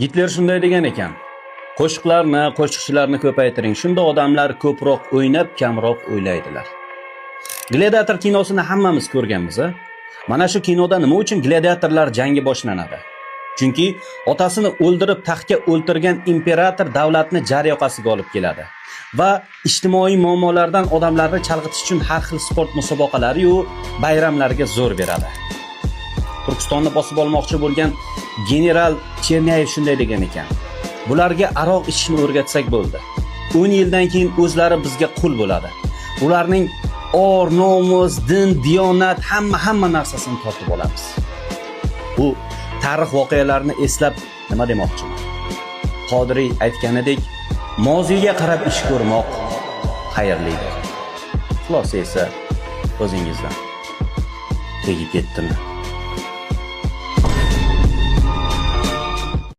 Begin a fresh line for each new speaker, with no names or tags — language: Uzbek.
Gitler shunday degan ekan. Qo'shiqlarni, qo'shiqchilarni ko'paytiring. Shunda odamlar ko'proq o'ynab, kamroq o'ylaydilar. Gladiator kinosini hammamiz ko'rganmiz. Mana shu kinoda nima uchun gladiatorlar jangi boshlanadi? Chunki otasini o'ldirib taxtga o'ltirgan imperator davlatni jar yoqasiga olib keladi va ijtimoiy muammolardan odamlarni chalg'itish uchun har xil sport musobaqalari yu bayramlarga zo'r beradi. Turkistonni bosib olmoqchi bo'lgan general Chernayev shunday degan ekan. Bularga aroq ichishni o'rgatsak bo'ldi. 10 yildan keyin o'zlari bizga qul bo'ladi. Ularning or, nomus, din, diyonat hamma narsasini tortib olamiz. Bu tarix voqealarini eslab nima demoqchiman? Qodiriy aytganidek, moziyga qarab ish ko'rmoq xayrlidir. Xulosa esa o'zingizdan. Tegib ketdimi?